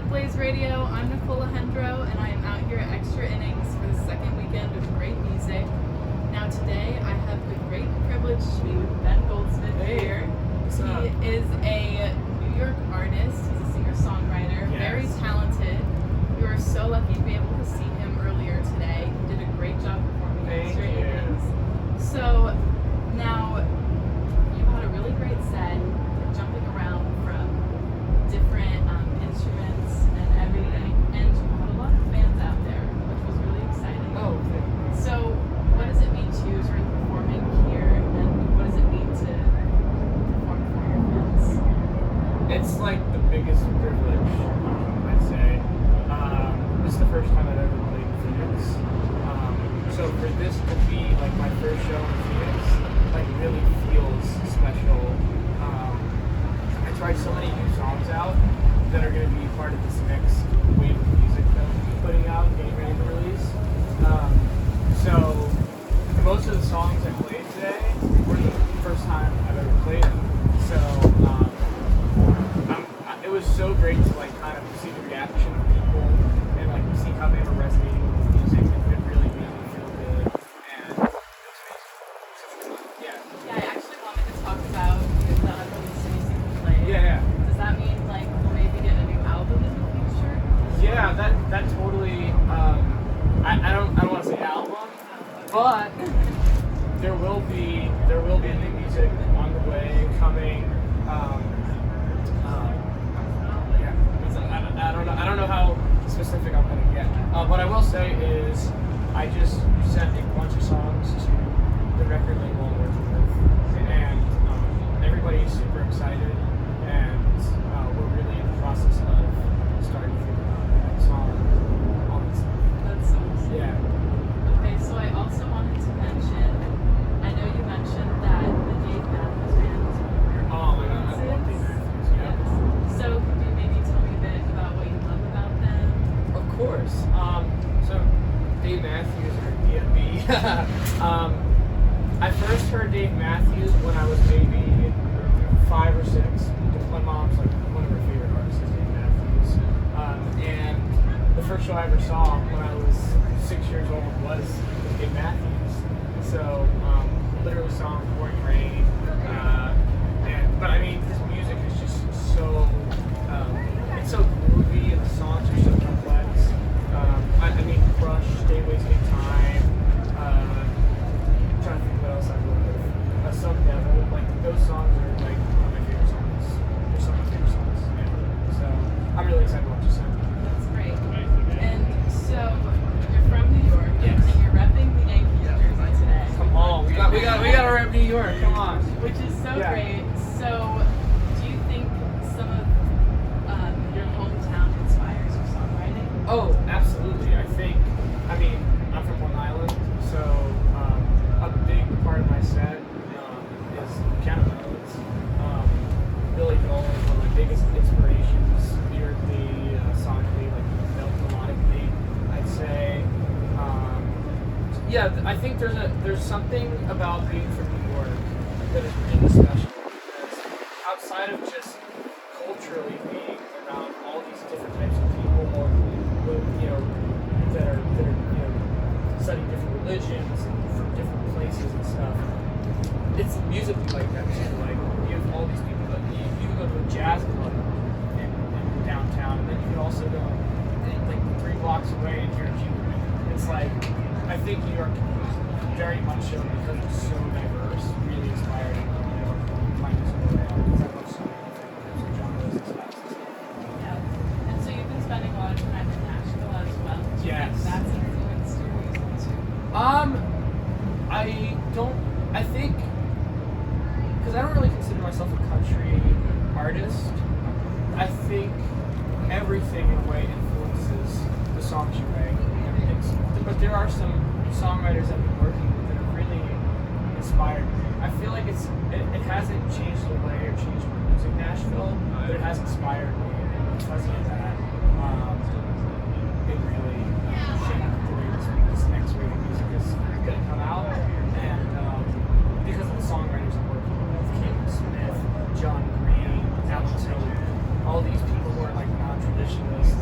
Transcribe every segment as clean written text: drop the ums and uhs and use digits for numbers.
Blaze Radio. I'm Nicole LaHendro, and I am out here at Extra Innings for the second weekend of great music. Now today, I have the great privilege to be with Ben Goldsmith here. He is a New York artist. He's a singer-songwriter, very talented. We were so lucky to be able to see him earlier today. He did a great job performing at Extra Innings. So now, you had a really great set. You're jumping around from different instruments and everything, and you had a lot of fans out there, which was really exciting. Oh, okay. So, what does it mean to you sort of performing here, and what does it mean to perform for your fans? It's like the biggest privilege, I'd say. This is the first time I've ever played Phoenix. So for this to be like my first show in Phoenix, like really feels special. I tried so many new songs out that are going to be part of this next wave of music that I'm putting out, getting ready to release. So most of the songs I played today were the first time I've ever played them. So it was so great to like kind of see the reaction of people and like see how they were resonating with the music. It really made me feel good, and it was amazing. Yeah, I actually wanted to talk about the unreleased music you played. Yeah. Does that mean like we'll maybe get a new album in the future? Yeah, that totally. I don't want to say album, but there will be new music on the way coming. I don't know how specific I'm going to get. What I will say is I just sent a bunch of songs to the record label I'm working with, and everybody's super excited, and we're really in the process of starting to figure out the next song, all that stuff. That's so exciting. Yeah. Okay, so I also wanted to mention, I know you mentioned that the Dave Matthews Band was one of your Oh my god, I love Dave Matthews. Yeah. Yes. So could you maybe tell me a bit about what you love about them? Of course. So Dave Matthews or DMB. I first heard Dave Matthews when I was maybe 5 or 6. My mom's like one of her favorite artists is Dave Matthews. And the first show I ever saw when I was 6 years old was Dave Matthews. So literally saw him pouring rain. But I mean, his music is just so it's so groovy, and the songs are so complex. I mean, Crush, Stay Wasting Time. I'm trying to think what else I've loved. Some Devil, like those songs are like one of my favorite songs. They're some of my favorite songs. Yeah. So I'm really excited about what you said. That's great. And so you're from New York, Yes. and you're repping the Yankees jersey today. Come on, we got to rep New York. Come on. Which is so Yeah. great. So do you think some of your hometown inspires your songwriting? Oh, absolutely. I mean, I'm from Long Island, so a big part of my set is piano melodies. Billy Joel is one of my biggest inspirations, lyrically, sonically, like melodically, I'd say. Yeah, I think there's something about being from New York that is really special, because outside of just culturally being around all these different types of people, that are studying different religions and from different places and stuff. It's musically like that too. Like you have all these people that you can go to a jazz club in downtown, and then you can also go like 3 blocks away and hear Cuban. It's like I think New York is very much so because it's so diverse, really inspiring. My music around because I love so many different genres and styles and stuff. Yeah. And so you've been spending a lot of time in Nashville as well. Do you Yes. think that's influenced your music too? I think, because I don't really consider myself a country artist, I think everything in a way influences the songs you make. But there are some songwriters I've been working with that have really inspired me. I feel like it hasn't changed the way or changed my music in Nashville, but it has inspired me, and because of that, it really shaped the way this next wave of music is going to come out. And because of the songwriters I'm working with, King Smith, John Green, Alan Tilley, all these people who are like non-traditionalists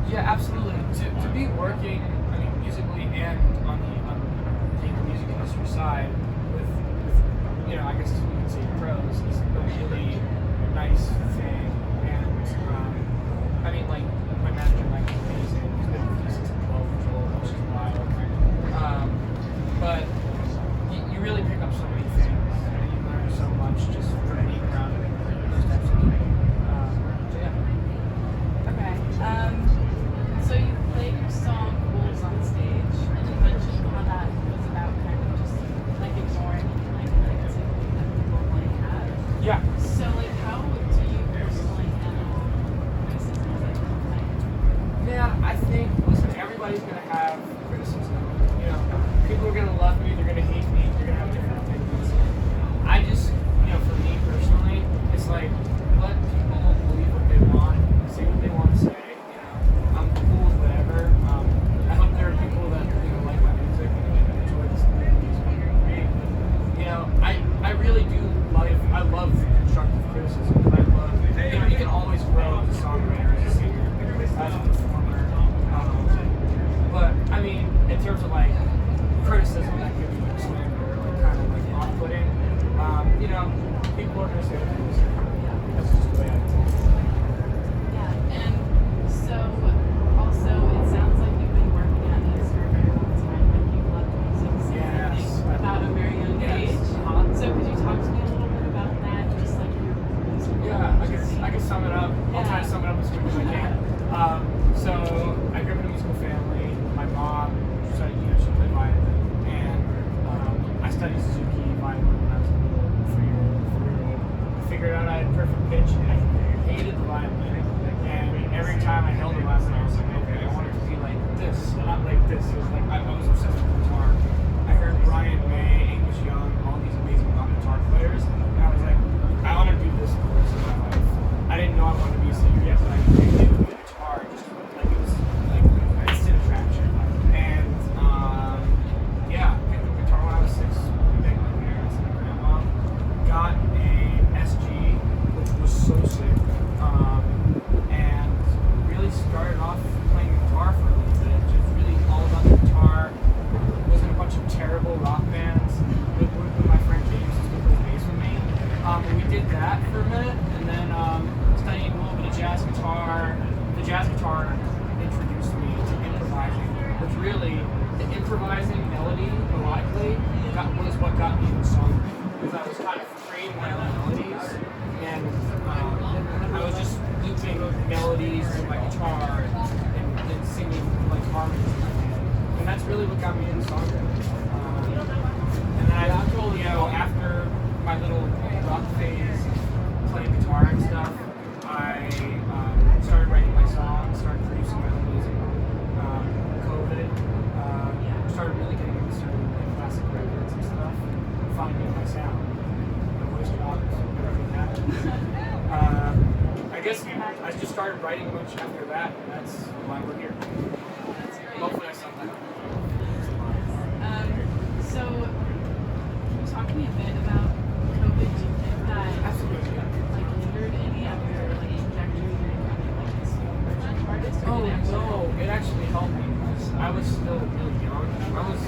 Yeah, absolutely. To be working, I mean, musically and on the music industry side with I guess you could say pros is a really nice thing. And I mean, like my manager, Mike, is amazing. He's been with me since I'm 12 years old, which is wild. But you really pick up so many things, and you learn so much just from being around those types of people. So yeah. Okay. So you played your song "Wolves" on stage, and you mentioned how that was about kind of just like ignoring like negativity that people like have. Yeah. So like, how do you personally handle criticism like that? Man, I think, listen, everybody's gonna have criticism. People are gonna love me, they're gonna hate me, they're gonna have different opinions. I just, for me personally, it's like, let people believe what they want, say what they want to say. I'm cool with whatever. I hope there are people that like my music and enjoy this music I'm creating. I really do I love constructive criticism. I love, you can always grow as a songwriter, as a singer, as a performer. But I mean, in terms of like criticism that could be slander, like kind of like off-putting, people are gonna say what they're saying. That's just the way I think. Yeah, and so also it sounds like you've been working at this for a very long time. Like you've loved music since about a very young age. So could you talk to me a little bit about that? Just like your music. Yeah, I can sum it up. I'll try to sum it up as quick as I can. So I grew up in a musical family. My mom studied, she played violin, and I studied Suzuki violin when I was a little 3-year-old. I figured out I had perfect pitch, and I hated the violin. And every time I held the violin, I was like, okay, I want it to be like this, not like this. It was like I was obsessed with guitar. I heard Brian May, Angus Young, all these amazing guitar players, and I was like, I want to do this for the rest of my life. I didn't know I wanted to be a singer yet, but I knew I did with guitar. Just like it was like instant attraction. And yeah, I picked up guitar when I was 6. I begged my parents and my grandma. Got a SG, which was so sick. And really started off playing guitar for a little bit. Just really all about the guitar. Was in a bunch of terrible rock bands with my friend James, who's going to play bass with me. We did that for a minute, and then studying a little bit of jazz guitar. The jazz guitar introduced me to improvising, which really, the improvising melody melodically was what got me into songwriting, because I was kind of creating my own melodies, and I was just looping melodies with my guitar and singing like harmonies in my head, and that's really what got me into songwriting. And then I told after my little rock phase, playing guitar and stuff, I started writing my songs, started producing my own music. COVID, started really getting into certain classic records and stuff, finding my sound, my voice dropped, everything happened. I guess I just started writing a bunch after that, and that's why we're here. That's great. Hopefully I summed that up. So can you talk to me a bit about COVID? Do you think that Absolutely. like hindered any of your like trajectory or becoming like this emerging artist? Or did it actually help? No, it actually helped me. I was still really young. I was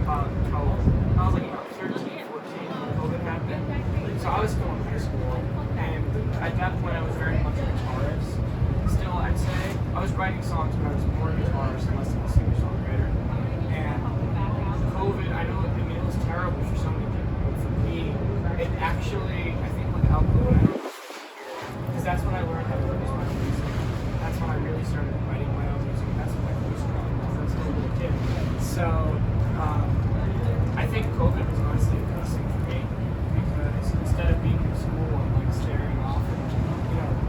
about 12. I was like about 13, 14 when COVID happened. So I was still in high school. And at that point I was very much a guitarist. Still, I'd say. I was writing songs, but I was more a guitarist and less of a singer-songwriter. And COVID, I know, it was terrible for so many people, but for me, it actually, I think without COVID, I don't know, because that's when I learned how to produce my own music. That's when I really started writing my own music. That's when my first drum was. I was still a little kid. So, I think COVID was honestly a blessing for me, because instead of being in school and like staring off and,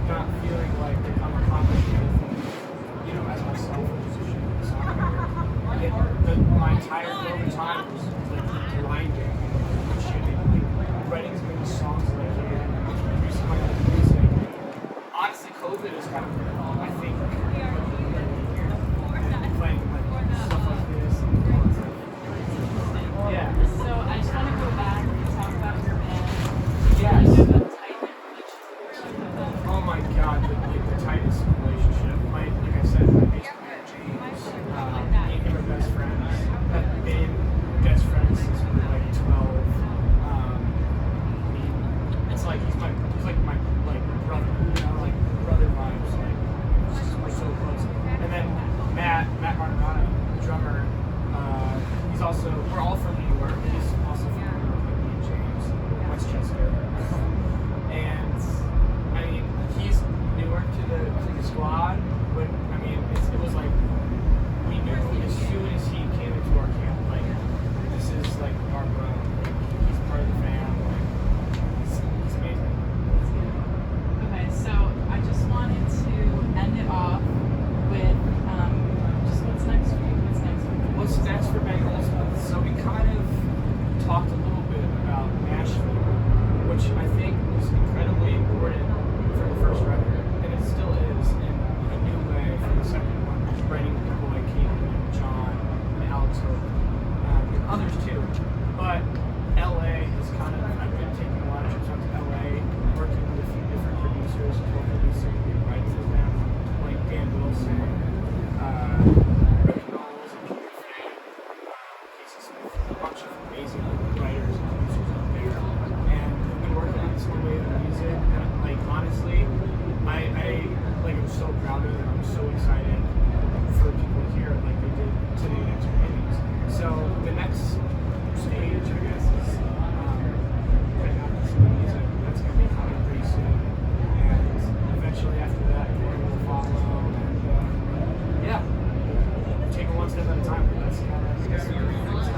not feeling like I'm accomplishing anything, as myself, a musician, a songwriter, my entire COVID time was like grinding and shitting, like writing as many songs as I can, producing the time. That's kind of